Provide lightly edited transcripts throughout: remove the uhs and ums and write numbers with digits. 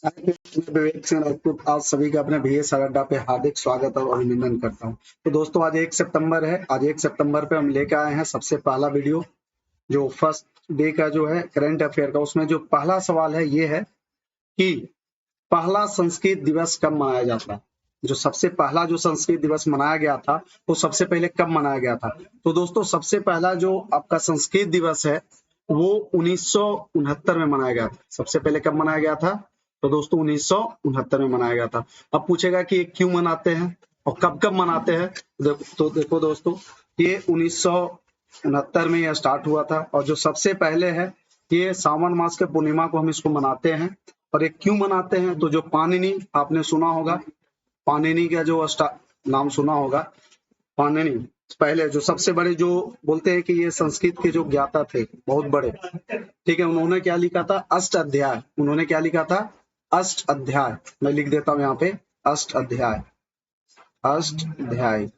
विवेक सिंह राजपूत आज सभी का अपने VS अड्डा पे हार्दिक स्वागत और अभिनंदन करता हूं। तो दोस्तों आज 1 सितंबर है। आज 1 सितंबर पे हम लेकर आए हैं सबसे पहला वीडियो जो फर्स्ट डे का जो है करंट अफेयर का। उसमें जो पहला सवाल है ये है कि पहला संस्कृत दिवस कब मनाया जाता है। जो सबसे पहला जो संस्कृत दिवस मनाया गया था वो सबसे पहले कब मनाया गया था। तो दोस्तों सबसे पहला जो आपका संस्कृत दिवस है वो 1969 में मनाया गया था। सबसे पहले कब मनाया गया था? तो दोस्तों 1969 में मनाया गया था। अब पूछेगा कि ये क्यों मनाते हैं और कब कब मनाते हैं। तो देखो दोस्तों, ये 1969 में यह स्टार्ट हुआ था और जो सबसे पहले है ये सावन मास के पूर्णिमा को हम इसको मनाते हैं। और ये क्यों मनाते हैं? तो जो पाणिनि आपने सुना होगा, पाणिनि का जो नाम सुना होगा, पाणिनि पहले जो सबसे बड़े जो बोलते हैं कि ये संस्कृत के जो ज्ञाता थे बहुत बड़े, ठीक है। उन्होंने क्या लिखा था? अष्ट अध्याय। उन्होंने क्या लिखा था? अष्ट अध्याय। मैं लिख देता हूं यहाँ पे अष्ट अध्याय। अष्ट अध्याय,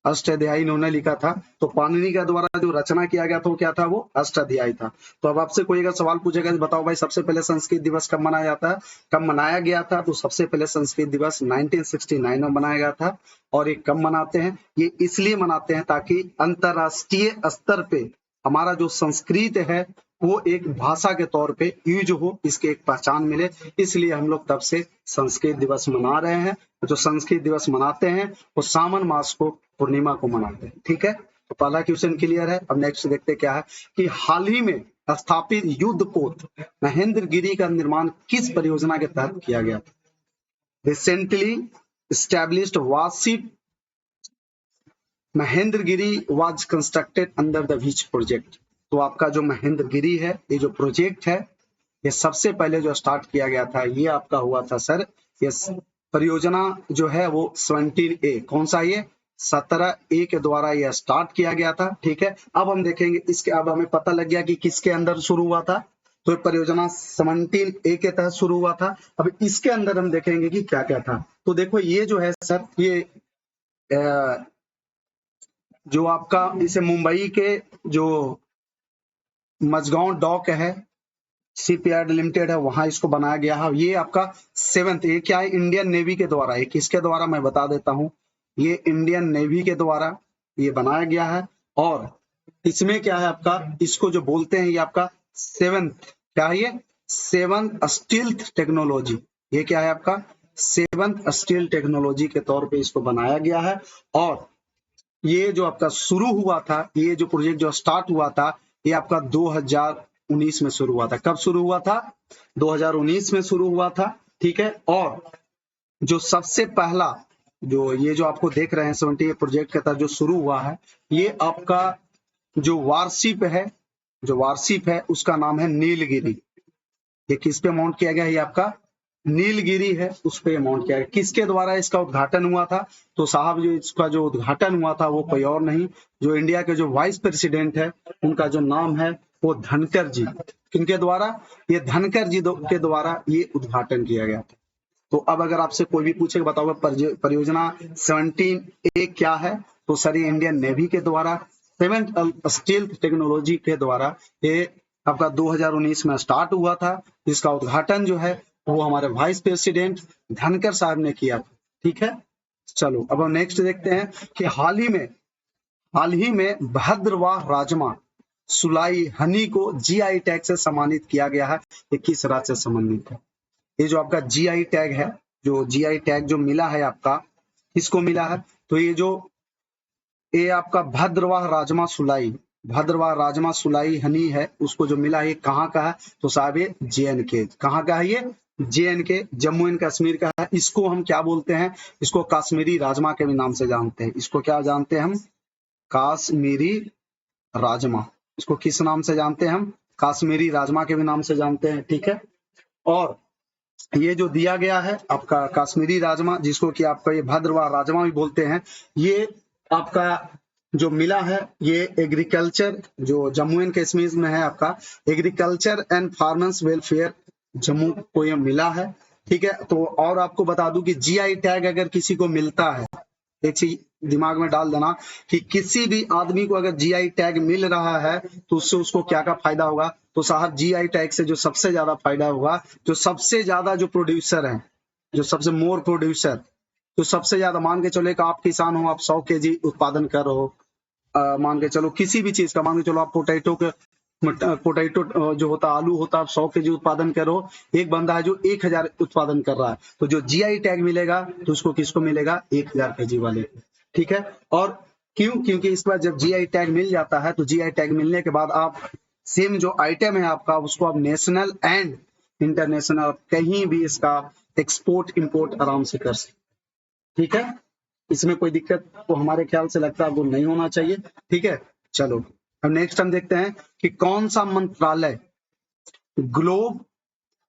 अष्ट अध्याय इन्होंने लिखा था। तो पाणिनि के द्वारा जो रचना किया गया था वो क्या था? वो अष्ट अध्याय था। तो अब आपसे कोई अगर सवाल पूछेगा तो बताओ भाई सबसे पहले संस्कृत दिवस कब मनाया जाता है, कब मनाया गया था? तो सबसे पहले संस्कृत दिवस 1969 में मनाया गया था। और ये कब मनाते हैं? ये इसलिए मनाते हैं ताकि अंतरराष्ट्रीय स्तर पे हमारा जो संस्कृत है वो एक भाषा के तौर पे यूज हो, इसके एक पहचान मिले, इसलिए हम लोग तब से संस्कृत दिवस मना रहे हैं। जो संस्कृत दिवस मनाते हैं वो सावन मास को पूर्णिमा को मनाते हैं, ठीक है। तो पहला क्वेश्चन क्लियर है। अब नेक्स्ट देखते क्या है कि हाल ही में स्थापित युद्ध पोत महेंद्रगिरी का निर्माण किस परियोजना के तहत किया गया था? रिसेंटली established वार्षिक Mahendragiri was constructed under the which project? तो आपका जो महेंद्रगिरी है, ये जो प्रोजेक्ट है, ये सबसे पहले जो स्टार्ट किया गया था ये आपका हुआ था सर, ये परियोजना जो है वो 17A, कौन सा? ये 17A के द्वारा यह स्टार्ट किया गया था, ठीक है। अब हम देखेंगे इसके, अब हमें पता लग गया कि किसके अंदर शुरू हुआ था। तो ये परियोजना 17A के तहत शुरू हुआ था। अब इसके अंदर हम देखेंगे कि क्या क्या था। तो देखो ये जो है सर, ये जो आपका इसे मुंबई के जो मझगांव डॉक है, शिपयार्ड लिमिटेड है, वहां इसको बनाया गया है। ये आपका 7th, ये क्या है? इंडियन नेवी के द्वारा। ये किसके द्वारा मैं बता देता हूं, ये इंडियन नेवी के द्वारा ये बनाया गया है। और इसमें क्या है आपका, इसको जो बोलते हैं ये आपका 7th, क्या है ये? 7th stealth technology. ये क्या है आपका? 7th स्टील्थ टेक्नोलॉजी के तौर पे इसको बनाया गया है। और ये जो आपका शुरू हुआ था, ये जो प्रोजेक्ट जो स्टार्ट हुआ था, ये आपका 2019 में शुरू हुआ था। कब शुरू हुआ था? 2019 में शुरू हुआ था, ठीक है। और जो सबसे पहला जो ये जो आपको देख रहे हैं 70 प्रोजेक्ट के तहत जो शुरू हुआ है, ये आपका जो वारशिप है, जो वारशिप है उसका नाम है नीलगिरी। ये किस पे माउंट किया गया है? ये आपका नीलगिरी है, उस पे माउंट किया गया। किसके द्वारा इसका उद्घाटन हुआ था? तो साहब जो इसका जो उद्घाटन हुआ था वो कोई और नहीं, जो इंडिया के जो वाइस प्रेसिडेंट है उनका जो नाम है वो धनकर जी। किनके द्वारा? ये धनकर जी के द्वारा ये उद्घाटन किया गया था। तो अब अगर आपसे कोई भी पूछे बताओ परियोजना 17A क्या है, तो सर ये इंडियन नेवी के द्वारा 7th स्टील्थ टेक्नोलॉजी के द्वारा ये आपका 2019 में स्टार्ट हुआ था। इसका उद्घाटन जो है वो हमारे वाइस प्रेसिडेंट धनकर साहब ने किया था, ठीक है। चलो अब हम नेक्स्ट देखते हैं कि हाल ही में भद्रवाह राजमा सुलाई हनी को GI टैग से सम्मानित किया गया है। ये किस राज्य से संबंधित है? ये जो आपका GI टैग है, जो GI टैग जो मिला है आपका, किसको मिला है? तो ये आपका भद्रवाह राजमा सुलाई हनी है, उसको जो मिला है ये कहाँ का है? तो साहब ये JNK। कहाँ का है ये? JNK, जम्मू एंड कश्मीर का है। इसको हम क्या बोलते हैं? इसको कश्मीरी राजमा के भी नाम से जानते हैं। इसको क्या जानते हैं हम? कश्मीरी राजमा। इसको किस नाम से जानते हैं हम? कश्मीरी राजमा के भी नाम से जानते हैं, ठीक है। और ये जो दिया गया है आपका कश्मीरी राजमा, जिसको कि आपका ये भद्रवाह राजमा भी बोलते हैं, ये आपका जो मिला है ये एग्रीकल्चर जो जम्मू एंड कश्मीर में है, आपका agriculture and farmers welfare Jammu को ये मिला है, ठीक है। तो और आपको बता दूं कि GI टैग अगर किसी को मिलता है, एक चीज दिमाग में डाल देना कि किसी भी आदमी को अगर जीआई टैग मिल रहा है तो उससे उसको क्या क्या फायदा होगा। तो साहब जीआई टैग से जो सबसे ज्यादा फायदा होगा, जो सबसे ज्यादा जो प्रोड्यूसर है, जो सबसे मोर प्रोड्यूसर, तो सबसे ज्यादा मान के चलो, एक आप किसान हो, आप 100 केजी उत्पादन कर रहे हो, मान के चलो किसी भी चीज का, मान के चलो आप पोटैटो जो होता है, आलू होता है, आप 100 केजी उत्पादन करो, एक बंदा है जो 1000 उत्पादन कर रहा है, तो जो जीआई टैग मिलेगा तो उसको किसको मिलेगा, 1000 केजी वाले को। ठीक है। और क्यों, क्योंकि इस बार जब जीआई टैग मिल जाता है तो जीआई टैग मिलने के बाद आप सेम जो आइटम है आपका, उसको आप नेशनल एंड इंटरनेशनल कहीं भी इसका एक्सपोर्ट इंपोर्ट आराम से कर सकते। ठीक है, इसमें कोई दिक्कत तो हमारे ख्याल से लगता है वो नहीं होना चाहिए। ठीक है, चलो अब नेक्स्ट हम देखते हैं कि कौन सा मंत्रालय ग्लोब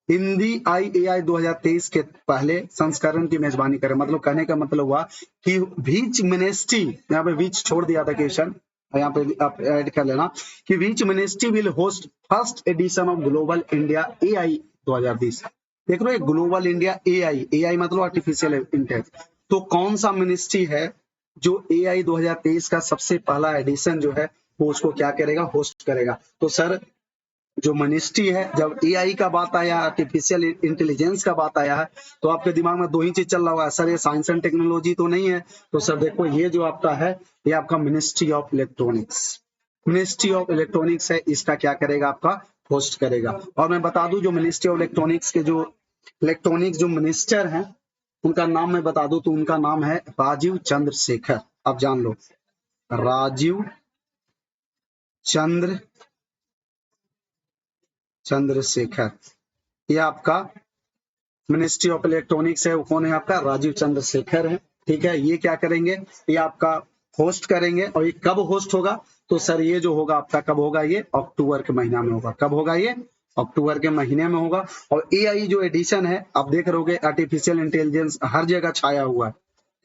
हिंदी IAI 2023 के पहले संस्करण की मेजबानी करे। मतलब कहने का मतलब हुआ कि विच मिनिस्ट्री, यहाँ पे विच छोड़ दिया था क्वेश्चन, यहाँ पे आप ऐड कर लेना कि which ministry will host first edition of global India AI 2020। देख रहे हो, ग्लोबल इंडिया AI मतलब आर्टिफिशियल इंटेलिजेंस। तो कौन सा मिनिस्ट्री है जो AI 2023 का सबसे पहला एडिशन जो है वो उसको क्या करेगा, होस्ट करेगा। तो सर जो मिनिस्ट्री है, जब AI का बात आया, आर्टिफिशियल इंटेलिजेंस का बात आया है, तो आपके दिमाग में दो ही चीज चल रहा होगा, सर ये साइंस एंड टेक्नोलॉजी तो नहीं है। तो सर देखो, ये जो आपका है ये आपका ministry of electronics, ministry of electronics है, इसका क्या करेगा, आपका होस्ट करेगा। और मैं बता दूं, जो मिनिस्ट्री ऑफ इलेक्ट्रॉनिक्स के जो इलेक्ट्रॉनिक्स जो मिनिस्टर हैं, उनका नाम मैं बता दूं तो उनका नाम है राजीव चंद्रशेखर। आप जान लो, राजीव चंद्रशेखर, ये आपका मिनिस्ट्री ऑफ इलेक्ट्रॉनिक्स है। वो कौन है, आपका राजीव चंद्रशेखर है। ठीक है, ये क्या करेंगे, ये आपका होस्ट करेंगे। और ये कब होस्ट होगा, तो सर ये जो होगा आपका कब होगा, ये अक्टूबर के महीना में होगा। कब होगा, ये अक्टूबर के महीने में होगा। और AI जो एडिशन है, आप देख रहे होगे आर्टिफिशियल इंटेलिजेंस हर जगह छाया हुआ है,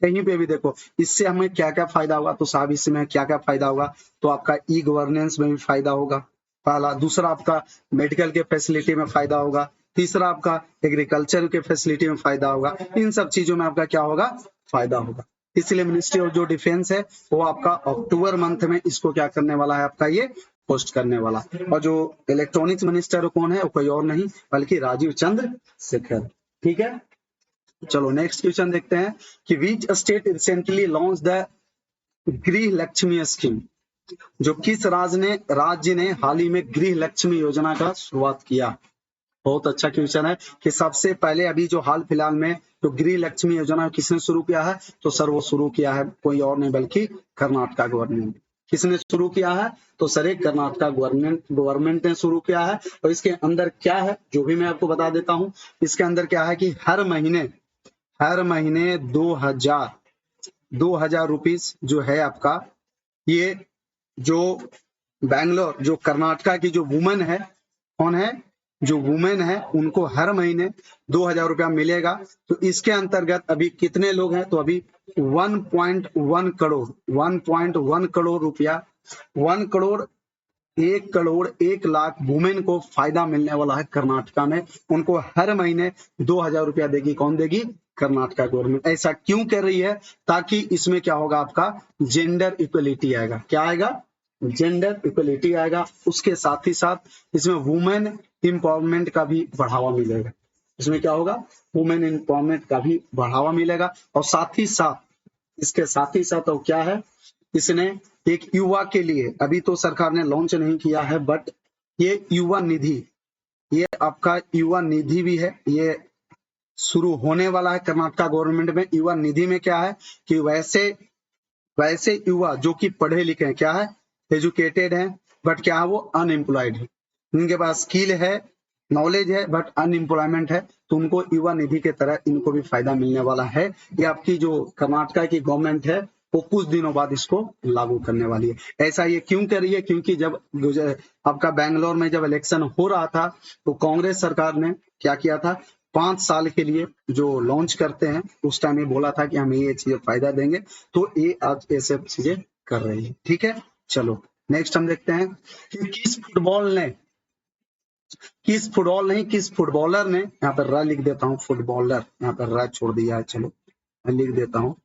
कहीं पे भी देखो। इससे हमें क्या क्या फायदा होगा, तो साहब इसमें क्या क्या फायदा होगा, तो आपका गवर्नेंस में भी फायदा होगा पहला। दूसरा आपका मेडिकल के फैसिलिटी में फायदा होगा। तीसरा आपका एग्रीकल्चर के फैसिलिटी में फायदा होगा। इन सब चीजों में आपका क्या होगा, फायदा होगा। इसलिए मिनिस्ट्री ऑफ जो डिफेंस है वो आपका अक्टूबर मंथ में इसको क्या करने वाला है, आपका ये पोस्ट करने वाला। और जो इलेक्ट्रॉनिक्स मिनिस्टर कौन है, वो कोई और नहीं बल्कि राजीव चंद्र शेखर। ठीक है, चलो नेक्स्ट क्वेश्चन देखते हैं कि which state recently launch the गृह लक्ष्मी स्कीम। जो किस राज्य ने हाल ही में गृह लक्ष्मी योजना का शुरुआत किया। बहुत अच्छा क्वेश्चन है कि सबसे पहले अभी जो हाल फिलहाल में जो गृह लक्ष्मी योजना किसने शुरू किया है, तो सर वो शुरू किया है कोई और नहीं बल्कि कर्नाटका गवर्नमेंट। किसने शुरू किया है, तो सर एक कर्नाटका गवर्नमेंट ने शुरू किया है। और इसके अंदर क्या है, जो भी मैं आपको बता देता हूँ। इसके अंदर क्या है कि हर महीने 2000 रुपीज जो है आपका, ये जो बैंगलोर, जो कर्नाटका की जो वुमेन है, कौन है, जो वुमेन है, उनको हर महीने 2000 रुपया मिलेगा। तो इसके अंतर्गत अभी कितने लोग हैं, तो अभी 1.1 करोड़ रुपया, 1 करोड़ 1 लाख वुमेन को फायदा मिलने वाला है कर्नाटका में। उनको हर महीने 2000 रुपया देगी, कौन देगी, कर्नाटका गवर्नमेंट। ऐसा क्यों कर रही है, ताकि इसमें क्या होगा, आपका जेंडर इक्वलिटी आएगा। क्या आएगा, जेंडर इक्वलिटी आएगा। उसके साथ ही साथ इसमें वुमेन एम्पावरमेंट का भी बढ़ावा मिलेगा। इसमें क्या होगा, वुमेन एम्पावरमेंट का भी बढ़ावा मिलेगा। और साथ ही साथ, इसके साथ ही साथ और क्या है, इसने एक युवा के लिए, अभी तो सरकार ने लॉन्च नहीं किया है, बट ये युवा निधि, ये आपका युवा निधि भी है, ये शुरू होने वाला है कर्नाटका गवर्नमेंट में। युवा निधि में क्या है कि वैसे वैसे युवा जो कि पढ़े लिखे हैं, क्या है, एजुकेटेड हैं, बट क्या है, वो अनएम्प्लॉयड है, इनके पास स्किल है, नॉलेज है, बट अनएम्प्लॉयमेंट है, तो उनको युवा निधि के तरह इनको भी फायदा मिलने वाला है। ये आपकी जो कर्नाटका की गवर्नमेंट है वो कुछ दिनों बाद इसको लागू करने वाली है। ऐसा ये क्यों कर रही है, क्योंकि जब आपका बैंगलोर में जब इलेक्शन हो रहा था तो कांग्रेस सरकार ने क्या किया था, 5 साल के लिए जो लॉन्च करते हैं, उस टाइम ये बोला था कि हम ये चीजें फायदा देंगे। तो ये आज ये सब चीजें कर रही है। ठीक है, चलो नेक्स्ट हम देखते हैं कि किस फुटबॉलर ने, यहाँ पर र लिख देता हूँ, फुटबॉलर यहाँ पर र छोड़ दिया है, चलो मैं लिख देता हूँ।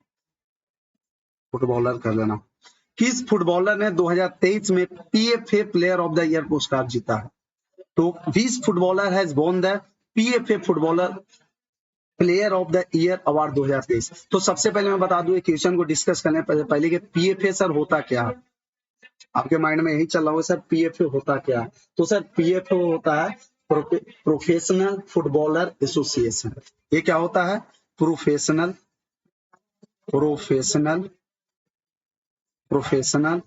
फुटबॉलर कर लेना। किस फुटबॉलर ने 2023 में PFA player of the year पुरस्कार जीता है? तो which footballer has won the PFA footballer player of the year award 2023? तो सबसे पहले मैं बता दूं, क्वेश्चन को डिस्कस करने पहले कि पीएफए सर होता क्या है। आपके माइंड में यही चल रहा होगा सर पीएफए होता क्या है। तो सर पीएफए होता है प्रोफेशनल फुटबॉलर एसोसिएशन। ये क्या होता है? Professional professional professional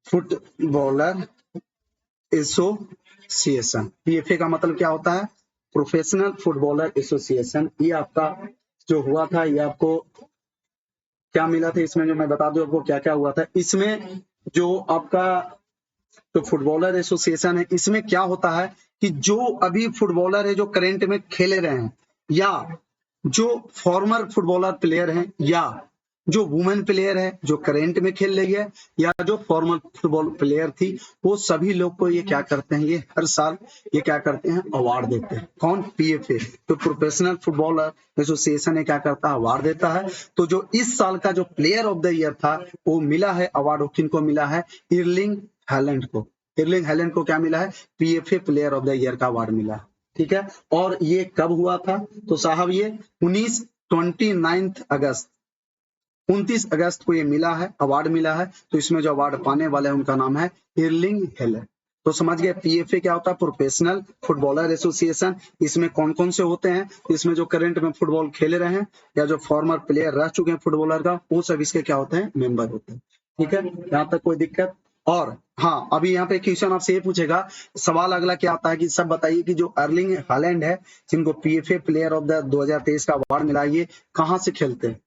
footballer association. PFA का मतलब क्या होता है? Professional footballer association. ये आपका जो हुआ था, ये आपको क्या मिला था इसमें, जो मैं बता दूं आपको क्या क्या हुआ था इसमें। जो आपका जो फुटबॉलर एसोसिएशन है, इसमें क्या होता है कि जो अभी फुटबॉलर है जो करंट में खेले रहे हैं, या जो फॉर्मर फुटबॉलर प्लेयर हैं, या जो वुमेन प्लेयर है जो करंट में खेल रही है, या जो फॉर्मर फुटबॉल प्लेयर थी, वो सभी लोग को ये क्या करते हैं, ये हर साल ये क्या करते हैं, अवार्ड देते हैं। कौन? पीएफए, तो प्रोफेशनल फुटबॉलर एसोसिएशन है क्या करता है, अवार्ड देता है। तो जो इस साल का जो प्लेयर ऑफ द ईयर था, वो मिला है अवार्ड, किनको मिला है? इर्लिंग हालैंड को। इर्लिंग हालैंड को क्या मिला है? PFA player of the year का अवार्ड मिला है। ठीक है, और ये कब हुआ था? तो साहब ये 29 अगस्त को ये मिला है, अवार्ड मिला है। तो इसमें जो अवार्ड पाने वाले हैं उनका नाम है इर्लिंग हालैंड। तो समझ गए पीएफए क्या होता है? Professional footballer association. इसमें कौन कौन से होते हैं? इसमें जो करंट में फुटबॉल खेले रहे हैं, या जो फॉर्मर प्लेयर रह चुके हैं फुटबॉलर का, वो सब इसके क्या होते हैं? मेंबर होते हैं। ठीक है, यहाँ तक कोई दिक्कत? और हाँ, अभी यहाँ पे क्वेश्चन आपसे ये पूछेगा, सवाल अगला क्या आता है कि सब बताइए कि जो अर्लिंग हालैंड है, जिनको पीएफए प्लेयर ऑफ द 2023 का अवार्ड मिला, ये कहाँ से खेलते हैं?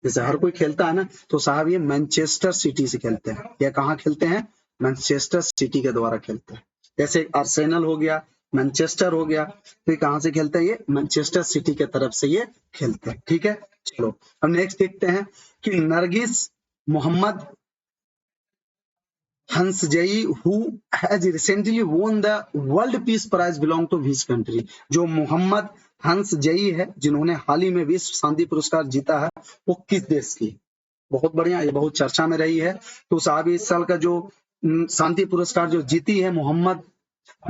जैसे हर कोई खेलता है ना, तो साहब ये मैनचेस्टर सिटी से खेलते हैं। या कहाँ खेलते हैं? मैनचेस्टर सिटी के द्वारा खेलते हैं। जैसे आर्सेनल हो गया, मैनचेस्टर हो गया, तो ये कहाँ से खेलते हैं? ये मैनचेस्टर सिटी के तरफ से ये खेलते हैं। ठीक है, चलो अब नेक्स्ट देखते हैं कि नरगिस मोहम्मद हंसजई who has recently won the world peace prize belong to which country? जो मोहम्मद हंसजई है, जिन्होंने हाल ही में विश्व शांति पुरस्कार जीता है, वो किस देश की? बहुत बढ़िया, ये बहुत चर्चा में रही है। तो साहब इस साल का जो शांति पुरस्कार जो जीती है मोहम्मद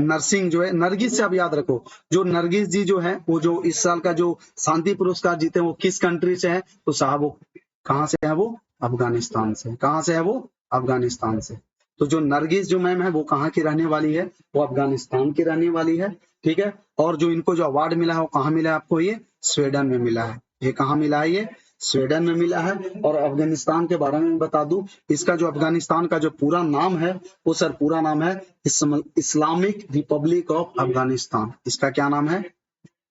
नरसिंह जो है, नरगिस से आप याद रखो, जो नरगिस जी जो है, वो जो इस साल का जो शांति पुरस्कार जीते हैं, वो किस कंट्री से है? तो साहब वो कहाँ से है? वो अफगानिस्तान से। कहाँ से है वो? अफगानिस्तान से। तो जो नरगिस जो मैम है, वो कहाँ की रहने वाली है? वो अफगानिस्तान की रहने वाली है। ठीक है, और जो इनको जो अवार्ड मिला है, वो कहाँ मिला है आपको? ये स्वीडन में मिला है। ये कहाँ मिला है? ये स्वीडन में मिला है। और अफगानिस्तान के बारे में बता दूं, इसका जो अफगानिस्तान का जो पूरा नाम है, वो सर पूरा नाम है इस्लामिक रिपब्लिक ऑफ अफगानिस्तान। इसका क्या नाम है?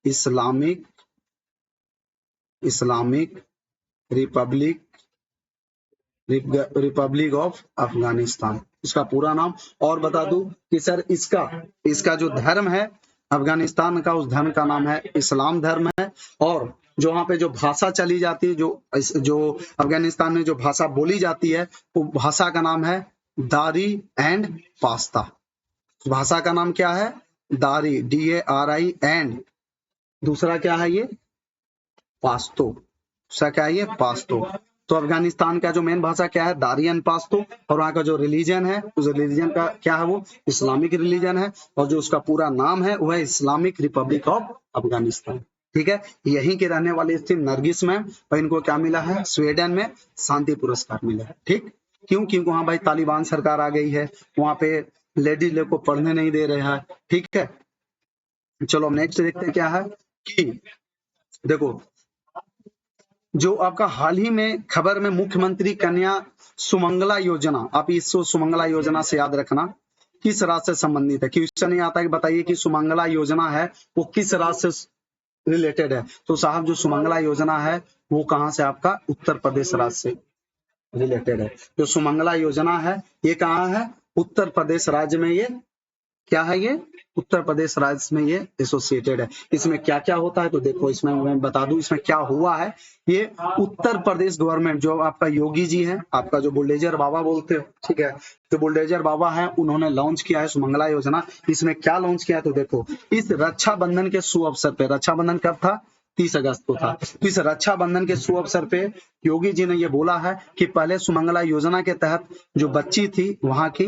Islamic Islamic Republic Republic of Afghanistan, इसका पूरा नाम। और बता दूं कि सर इसका जो धर्म है अफगानिस्तान का, उस धर्म का नाम है इस्लाम धर्म है। और जो वहाँ पे जो भाषा चली जाती है, जो अफगानिस्तान में जो भाषा बोली जाती है, वो भाषा का नाम है दारी एंड पास्ता। भाषा का नाम क्या है? दारी, DARI, एंड दूसरा क्या है? ये पास्तो। दूसरा क्या है? ये पास्तो। तो अफगानिस्तान का जो मेन भाषा क्या है? दारी एंड पास्तो। और वहाँ का जो रिलीजन है, उस रिलीजन का क्या है? वो इस्लामिक रिलीजन है। और जो उसका पूरा नाम है, वो है इस्लामिक रिपब्लिक ऑफ अफगानिस्तान। ठीक है, यहीं के रहने वाले थी नरगिस मैम, और इनको क्या मिला है? स्वीडन में शांति पुरस्कार मिला है। ठीक, क्यों? क्योंकि वहां भाई तालिबान सरकार आ गई है, वहां पे लेडीज लोग को पढ़ने नहीं दे रहे हैं। ठीक है, चलो नेक्स्ट देखते हैं क्या है कि देखो, जो आपका हाल ही में खबर में मुख्यमंत्री कन्या सुमंगला योजना, आप इसको सुमंगला योजना से याद रखना, किस राज्य से संबंधित है? क्वेश्चन नहीं आता कि बताइए कि सुमंगला योजना है वो किस राज्य से रिलेटेड है? तो साहब जो सुमंगला योजना है, वो कहाँ से? आपका उत्तर प्रदेश राज्य से रिलेटेड है। जो सुमंगला योजना है, ये कहाँ है? उत्तर प्रदेश राज्य में। ये क्या है? ये उत्तर प्रदेश राज्य में ये एसोसिएटेड है। इसमें क्या क्या होता है? तो देखो, इसमें मैं बता दूं इसमें क्या हुआ है। ये उत्तर प्रदेश गवर्नमेंट, जो आपका योगी जी है, आपका जो बुलडोजर बाबा बोलते हो, ठीक है, जो बुलडोजर बाबा है, उन्होंने लॉन्च किया है सुमंगला योजना। इसमें क्या लॉन्च किया है? तो देखो, इस रक्षाबंधन के शुभ अवसर पे, रक्षाबंधन कब था? 30 अगस्त को था। तो इस रक्षाबंधन के शुभ अवसर पे योगी जी ने ये बोला है कि पहले सुमंगला योजना के तहत जो बच्ची थी वहां की,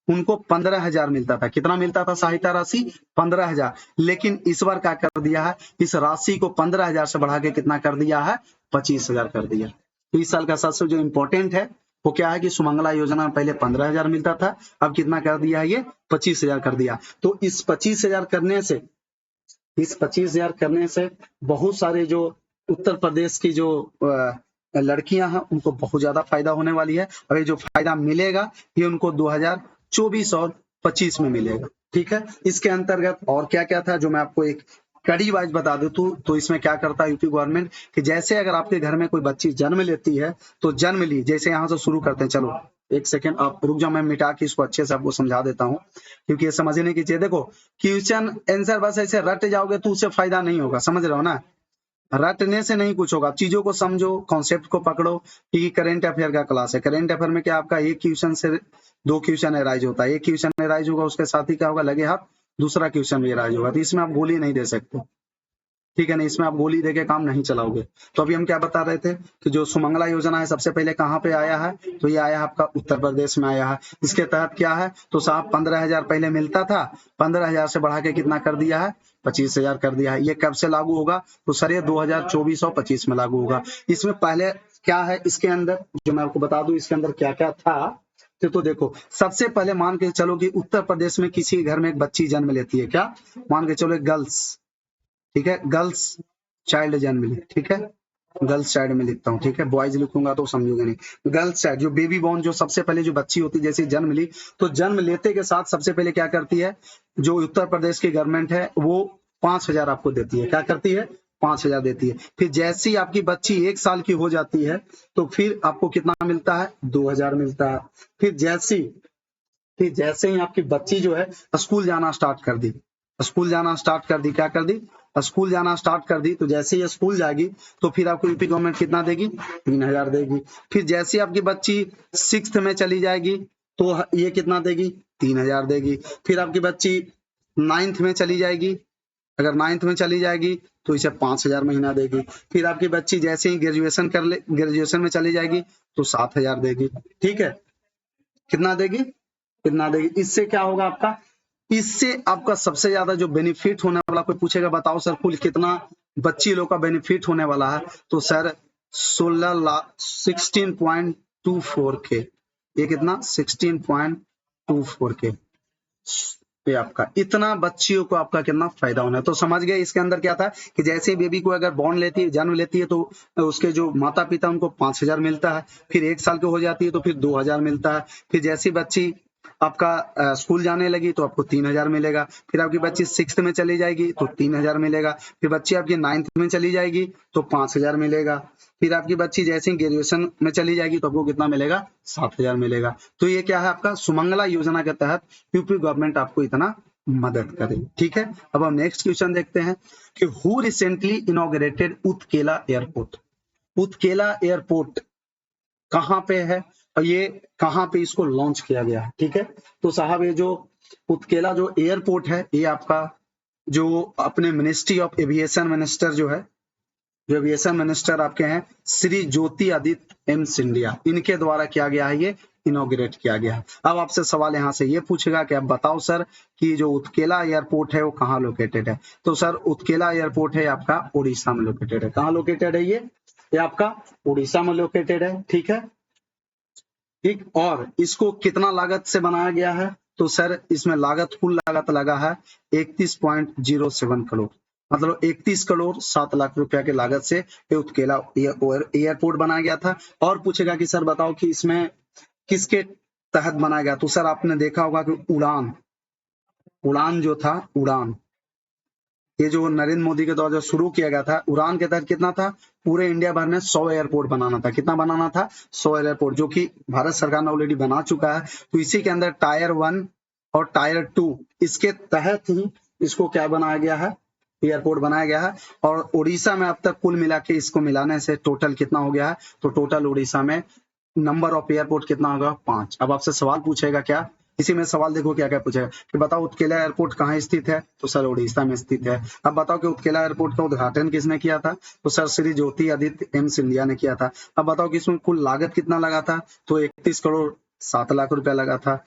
उनको 15,000 मिलता था। कितना मिलता था सहायता राशि? 15,000। लेकिन इस बार क्या कर दिया है, इस राशि को 15,000 से बढ़ा के कितना कर दिया है? 25,000 कर दिया। तो इस साल का सबसे जो इम्पोर्टेंट है वो क्या है कि सुमंगला योजना में पहले 15,000 मिलता था, अब कितना कर दिया है? ये 25,000 कर दिया। तो इस 25,000 करने से बहुत सारे जो उत्तर प्रदेश की जो लड़कियां हैं उनको बहुत ज्यादा फायदा होने वाली है। और ये जो फायदा मिलेगा ये उनको 2024 और 25 में मिलेगा। ठीक है, इसके अंतर्गत और क्या क्या था जो मैं आपको एक कड़ी वाइज बता दूं तो इसमें क्या करता है यूपी गवर्नमेंट कि जैसे अगर आपके घर में कोई बच्ची जन्म लेती है तो जन्म ली, जैसे यहाँ से शुरू करते हैं। चलो एक सेकेंड आप रुक जाओ, मैं मिटा के इसको अच्छे से आपको समझा देता हूँ क्योंकि ये समझने की चीज। देखो क्वेश्चन आंसर बस ऐसे रट जाओगे तो उससे फायदा नहीं होगा, समझ रहे हो ना? रटने से नहीं कुछ होगा, चीजों को समझो, कॉन्सेप्ट को पकड़ो। कि करेंट अफेयर का क्लास है, करेंट अफेयर में क्या आपका एक क्वेश्चन से 2 क्वेश्चन एराइज होता है, एक क्वेश्चन एराइज होगा उसके साथ ही क्या होगा, लगे हाथ दूसरा क्वेश्चन भी एराइज होगा। तो इसमें आप गोली नहीं दे सकते, ठीक है ना, इसमें आप गोली देके काम नहीं चलाओगे। तो अभी हम क्या बता रहे थे कि जो सुमंगला योजना है सबसे पहले कहाँ पे आया है, तो ये आया आपका उत्तर प्रदेश में आया है। इसके तहत क्या है, तो साहब 15,000 पहले मिलता था, 15,000 से बढ़ा के कितना कर दिया है? 25,000 कर दिया है। ये कब से लागू होगा? तो सर ये 2024 और 25 में लागू होगा। इसमें पहले क्या है, इसके अंदर जो मैं आपको बता दूं इसके अंदर क्या क्या था। तो देखो सबसे पहले मान के चलो कि उत्तर प्रदेश में किसी घर में एक बच्ची जन्म लेती है, क्या मान के चलो, एक गर्ल्स, ठीक है, गर्ल्स चाइल्ड जन्म ली, ठीक है, गर्ल्स चाइल्ड में लिखता हूँ, ठीक है, बॉयज लिखूंगा तो समझोगे नहीं। गर्ल्स चाइल्ड जो बेबी बॉर्न, जो सबसे पहले जो बच्ची होती है जैसे जन्म ली, तो जन्म लेते के साथ सबसे पहले क्या करती है जो उत्तर प्रदेश की गवर्नमेंट है वो 5,000 आपको देती है। क्या करती है? 5,000 देती है। फिर जैसे ही आपकी बच्ची 1 साल की हो जाती है तो फिर आपको कितना मिलता है? 2,000 मिलता है। फिर जैसे ही आपकी बच्ची जो है स्कूल जाना स्टार्ट कर दी, स्कूल जाना स्टार्ट कर दी, क्या कर दी? स्कूल जाना स्टार्ट कर दी, तो जैसे ही स्कूल जाएगी तो फिर आपको यूपी गवर्नमेंट कितना देगी? 3,000 देगी। फिर जैसे आपकी बच्ची 6th में चली जाएगी तो ये कितना देगी? 3,000 देगी। फिर आपकी बच्ची 9th में चली जाएगी, अगर 9th में चली जाएगी तो इसे 5,000 महीना देगी। फिर आपकी बच्ची जैसे ही ग्रेजुएशन में चली जाएगी तो 7,000 देगी। ठीक है, कितना देगी? कितना देगी? इससे क्या होगा आपका? इससे आपका सबसे ज्यादा जो बेनिफिट होने वाला, कोई पूछेगा बताओ सर कुल कितना बच्ची लोग का बेनिफिट होने वाला है, तो सर 16.24 के, ये कितना? 16.24 के पे आपका इतना बच्चियों को आपका कितना फायदा होना है। तो समझ गए इसके अंदर क्या था कि जैसे बेबी को अगर बॉर्न लेती है, जन्म लेती है, तो उसके जो माता पिता उनको 5,000 मिलता है। फिर 1 साल की हो जाती है तो फिर 2,000 मिलता है। फिर जैसी बच्ची आपका स्कूल जाने लगी तो आपको 3,000 मिलेगा। फिर आपकी बच्ची 6th में चली जाएगी तो 3,000 मिलेगा। फिर बच्ची आपकी 9th में चली जाएगी तो 5,000 मिलेगा। फिर आपकी बच्ची जैसे ही ग्रेजुएशन में चली जाएगी तो आपको कितना मिलेगा? 7,000 मिलेगा। तो ये क्या है आपका सुमंगला योजना के तहत यूपी गवर्नमेंट आपको इतना मदद करेगी। ठीक है, अब हम नेक्स्ट क्वेश्चन देखते हैं कि who recently inaugurated Utkela airport. Utkela airport कहाँ पे है और ये कहाँ पे इसको लॉन्च किया गया है? ठीक है, तो साहब ये जो उत्केला जो एयरपोर्ट है ये आपका जो अपने मिनिस्ट्री ऑफ एविएशन मिनिस्टर जो है, जो एविएशन मिनिस्टर आपके हैं श्री ज्योति आदित्य एम सिंधिया, इनके द्वारा किया गया है, ये इनॉग्रेट किया गया है। अब आपसे सवाल यहाँ से ये पूछेगा कि आप बताओ सर कि जो उत्केला एयरपोर्ट है वो कहाँ लोकेटेड है? तो सर उत्केला एयरपोर्ट है आपका उड़ीसा में लोकेटेड है। कहाँ लोकेटेड है? ये आपका उड़ीसा में लोकेटेड है। ठीक है, ठीक, और इसको कितना लागत से बनाया गया है? तो सर इसमें लागत, कुल लागत लगा है 31.07 करोड़, मतलब 31 करोड़ 7 लाख रुपया के लागत से ये उत्केला एयरपोर्ट बनाया गया था। और पूछेगा कि सर बताओ कि इसमें किसके तहत बनाया गया? तो सर आपने देखा होगा कि उड़ान जो था, उड़ान ये जो नरेंद्र मोदी के द्वारा शुरू किया गया था, उड़ान के तहत कितना था? पूरे इंडिया भर में 100 एयरपोर्ट बनाना था। कितना बनाना था? 100 एयरपोर्ट, जो कि भारत सरकार ने ऑलरेडी बना चुका है। तो इसी के अंदर टायर 1 और टायर 2 इसके तहत ही इसको क्या बनाया गया है? एयरपोर्ट बनाया गया है। और उड़ीसा में अब तक कुल मिला के इसको मिलाने से टोटल कितना हो गया है? तो टोटल उड़ीसा में नंबर ऑफ एयरपोर्ट कितना होगा? 5। अब आपसे सवाल पूछेगा क्या इसी में सवाल देखो क्या क्या पूछेगा कि बताओ उत्केला एयरपोर्ट कहाँ स्थित है, तो सर उड़ीसा में स्थित है। अब बताओ कि उत्केला एयरपोर्ट का उद्घाटन किसने किया था, तो सर श्री ज्योति आदित्य एम सिंधिया ने किया था। अब बताओ कि इसमें कुल लागत कितना लगा था, तो 31 करोड़ 7 लाख रुपया लगा था।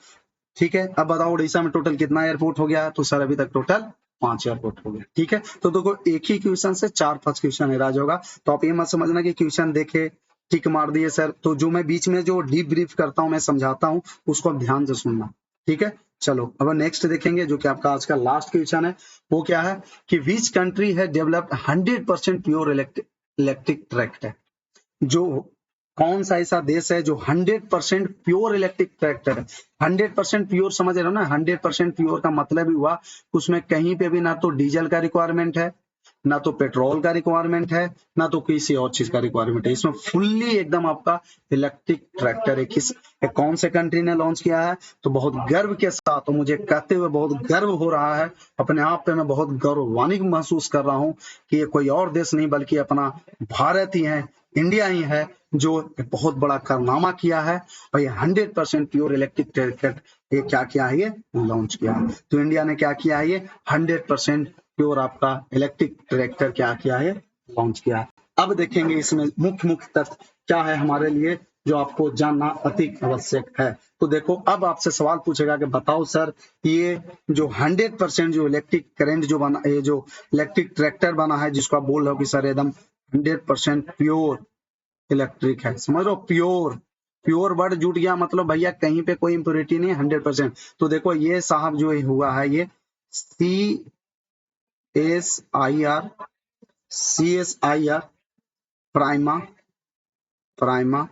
ठीक है, अब बताओ उड़ीसा में टोटल कितना एयरपोर्ट हो गया, तो सर अभी तक टोटल 5 एयरपोर्ट हो गया। ठीक है, तो देखो एक ही क्वेश्चन से 4-5 क्वेश्चन एराज होगा, तो आप ये मत समझना कि क्वेश्चन देखे टिक मार दिए सर, तो जो मैं बीच में जो डीप ब्रीफ करता हूँ, मैं समझाता हूँ, उसको आप ध्यान से सुनना। ठीक है, चलो अब नेक्स्ट देखेंगे जो कि आपका आज का लास्ट क्वेश्चन है। वो क्या है कि विच कंट्री है डेवलप्ड 100% प्योर इलेक्ट्रिक ट्रैक्टर, जो कौन सा ऐसा देश है जो 100% प्योर इलेक्ट्रिक ट्रैक्टर है। 100% प्योर समझ रहे हो ना, 100% प्योर का मतलब ही हुआ उसमें कहीं पे भी ना तो डीजल का रिक्वायरमेंट है, ना तो पेट्रोल का रिक्वायरमेंट है, ना तो किसी और चीज का रिक्वायरमेंट है। इसमें फुल्ली एकदम आपका इलेक्ट्रिक ट्रैक्टर है। कौन से कंट्री ने लॉन्च किया है, तो बहुत गर्व के साथ, तो मुझे कहते हुए बहुत गर्व हो रहा है, अपने आप पे मैं बहुत गौरवान्वित महसूस कर रहा हूँ कि ये कोई और देश नहीं बल्कि अपना भारत ही है, इंडिया ही है, जो बहुत बड़ा कारनामा किया है। और ये 100% प्योर इलेक्ट्रिक ट्रैक्टर ये क्या किया है, ये लॉन्च किया है। तो इंडिया ने क्या किया है, ये 100% प्योर आपका इलेक्ट्रिक ट्रैक्टर क्या किया है, लॉन्च किया है। अब देखेंगे इसमें मुख्य मुख्य तथ्य क्या है हमारे लिए, जो आपको जानना अति आवश्यक है। तो देखो अब आपसे सवाल पूछेगा कि बताओ सर, ये जो 100% जो इलेक्ट्रिक करंट जो बना, ये जो इलेक्ट्रिक ट्रैक्टर बना है, जिसको आप बोल रहे हो कि सर एकदम 100% प्योर इलेक्ट्रिक है, समझ लो प्योर, प्योर वर्ड जुट गया, मतलब भैया कहीं पे कोई इंप्योरिटी नहीं, 100%। तो देखो ये साहब जो हुआ है, ये CSIR, CSIR prima, prima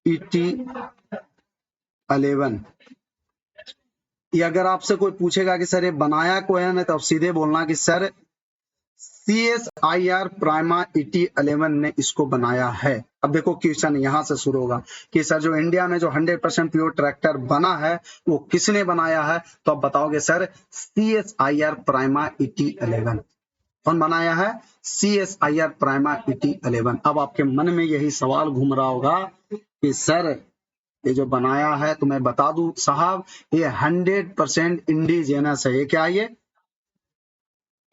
ET11। ये अगर आपसे कोई पूछेगा कि सर ये बनाया कोई है ना, तो आप सीधे बोलना कि सर CSIR प्राइमा ET11 ने इसको बनाया है। अब देखो क्वेश्चन यहां से शुरू होगा कि सर जो इंडिया में जो 100% प्योर ट्रैक्टर बना है वो किसने बनाया है, तो आप बताओगे सर CSIR प्राइमा ET11। कौन बनाया है, CSIR प्राइमा ET11। अब आपके मन में यही सवाल घूम रहा होगा कि सर ये जो बनाया है, तो मैं बता दूं साहब, ये 100% इंडिजिनस है। ये क्या है, ये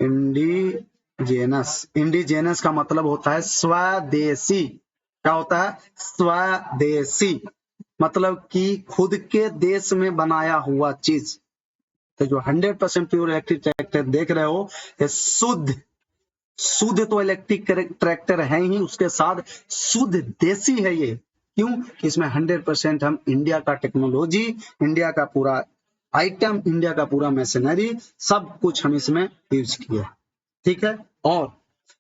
इंडिजेनस। इंडिजेनस का मतलब होता है स्वदेशी। क्या होता है, स्वदेशी, मतलब कि खुद के देश में बनाया हुआ चीज। तो जो 100% प्योर इलेक्ट्रिक ट्रैक्टर देख रहे हो, ये शुद्ध शुद्ध तो इलेक्ट्रिक ट्रैक्टर है ही, उसके साथ शुद्ध देसी है ये। क्यों, इसमें 100% हम इंडिया का टेक्नोलॉजी, इंडिया का पूरा आइटम, इंडिया का पूरा मशीनरी, सब कुछ हम इसमें यूज किया। ठीक है, और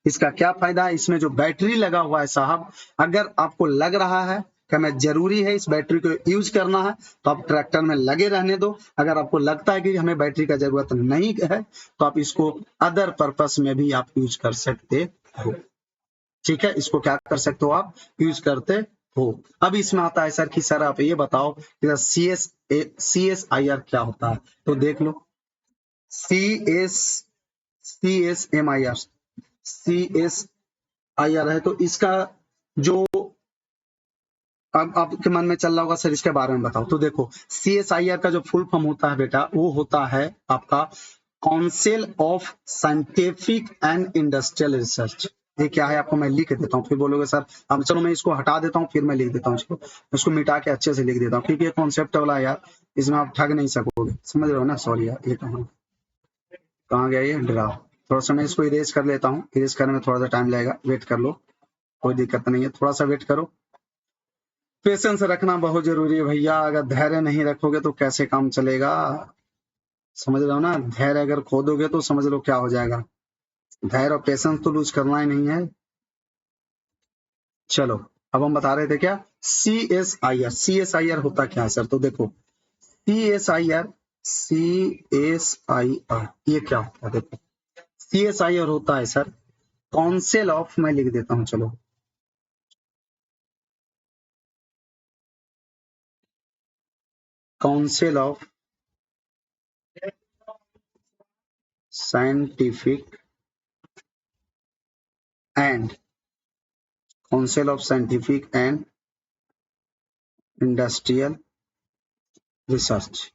इसका क्या फायदा है, इसमें जो बैटरी लगा हुआ है साहब, अगर आपको लग रहा है कि हमें जरूरी है इस बैटरी को यूज करना है, तो आप ट्रैक्टर में लगे रहने दो। अगर आपको लगता है कि हमें बैटरी का जरूरत नहीं है, तो आप इसको अदर पर्पस में भी आप यूज कर सकते हो। ठीक है, इसको क्या कर सकते हो, आप यूज करते हो। अब इसमें आता है सर कि सर आप ये बताओ कि CSIR क्या होता है, तो देख लो सी एस CSMIR, CSIR है, तो इसका जो अब आपके मन में चल रहा होगा सर इसके बारे में बताओ, तो देखो CSIR का जो फुल फॉर्म होता है बेटा, वो होता है आपका council of scientific and industrial research. ये क्या है, आपको मैं लिख देता हूँ, फिर बोलोगे सर अब चलो मैं इसको हटा देता हूँ, फिर मैं लिख देता हूँ इसको मिटा के अच्छे से लिख देता हूँ, क्योंकि ये कॉन्सेप्ट वाला है यार, इसमें आप ठग नहीं सकोगे, समझ रहे हो ना। सॉरी यार, ये कहाँ गया, ये ड्रा। थोड़ा सा मैं इसको इरेज कर लेता हूँ, इरेज करने में थोड़ा सा टाइम लगेगा, वेट कर लो, कोई दिक्कत नहीं है, थोड़ा सा वेट करो। पेशेंस रखना बहुत जरूरी है भैया, अगर धैर्य नहीं रखोगे तो कैसे काम चलेगा, समझ रहे हो ना। धैर्य अगर खो दोगे तो समझ लो क्या हो जाएगा। धैर्य और पेशेंस तो लूज करना ही नहीं है। चलो अब हम बता रहे थे क्या, CSIR होता क्या है सर, तो देखो CSIR, CSIR ये क्या होता है, देखो CSIR होता है सर काउंसिल ऑफ, मैं लिख देता हूं चलो, council of scientific and, council of scientific and industrial research,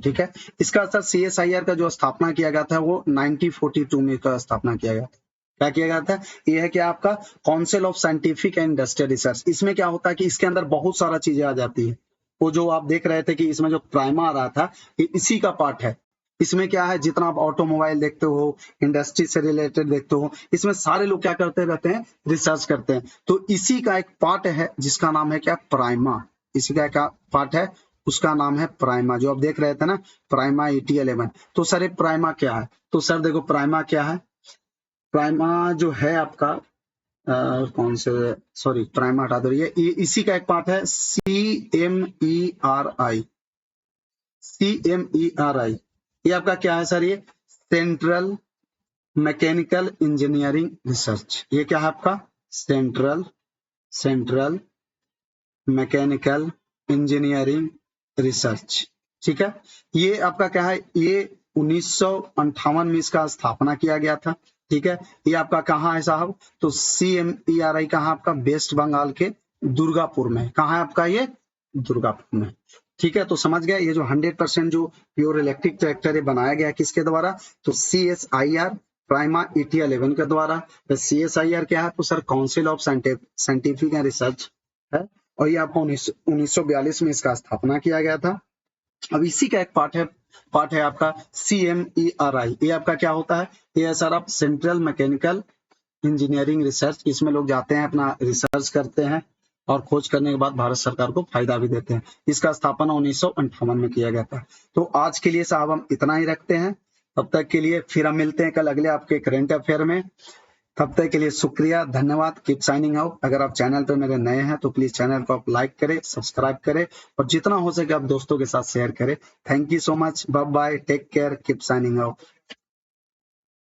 ठीक है। इसका असर CSIR का जो स्थापना किया गया था वो 1942 में का स्थापना किया गया था। क्या किया गया था? ये है कि आपका council of scientific and industrial research. इसमें क्या होता है कि इसके अंदर बहुत सारा चीजें आ जाती है। वो जो आप देख रहे थे कि इसमें जो प्राइमा आ रहा था, ये इसी का पार्ट है। इसमें क्या है, जितना आप ऑटोमोबाइल देखते हो, इंडस्ट्री से रिलेटेड देखते हो, इसमें सारे लोग क्या करते रहते हैं, रिसर्च करते हैं। तो इसी का एक पार्ट है जिसका नाम है क्या, प्राइमा। इसी का क्या पार्ट है, उसका नाम है प्राइमा। जो आप देख रहे थे ना, प्राइमा ET11। तो सर ये प्राइमा क्या है? तो सर देखो प्राइमा क्या है। प्राइमा जो है आपका कौन से, सॉरी प्राइमा हटा दो, ये इसी का एक पार्ट है, CMERI। ये आपका क्या है सर, ये सेंट्रल मैकेनिकल इंजीनियरिंग रिसर्च। ये क्या है आपका, सेंट्रल मैकेनिकल इंजीनियरिंग रिसर्च, ठीक है। ये आपका क्या है, ये 1958 में इसका स्थापना किया गया था, ठीक है। ये आपका कहाँ है साहब, तो CMERI कहाँ आपका, वेस्ट बंगाल के दुर्गापुर में। कहाँ है आपका ये, दुर्गापुर में, ठीक है। तो समझ गया, ये जो 100% जो प्योर इलेक्ट्रिक ट्रैक्टर है बनाया गया किसके द्वारा, तो CSIR प्राइमा ET11 के द्वारा। CSIR क्या है, तो sir council of scientific and research है, और ये आपको 1942 में इसका स्थापना किया गया था। अब इसी का एक पार्ट है आपका CMERI। ये आपका क्या होता है, ये सर आप सेंट्रल मैकेनिकल इंजीनियरिंग रिसर्च, इसमें लोग जाते हैं, अपना रिसर्च करते हैं, और खोज करने के बाद भारत सरकार को फायदा भी देते हैं। इसका स्थापना 1958 में किया गया था। तो आज के लिए साहब हम इतना ही रखते हैं। तब तक के लिए फिर हम मिलते हैं कल अगले आपके करंट अफेयर में। तब तक के लिए शुक्रिया, धन्यवाद। Keep signing out. अगर आप चैनल पर मेरे नए हैं तो प्लीज चैनल को आप लाइक करें, सब्सक्राइब करें, और जितना हो सके आप दोस्तों के साथ शेयर करें। Thank you so much, bye bye, take care, keep signing out.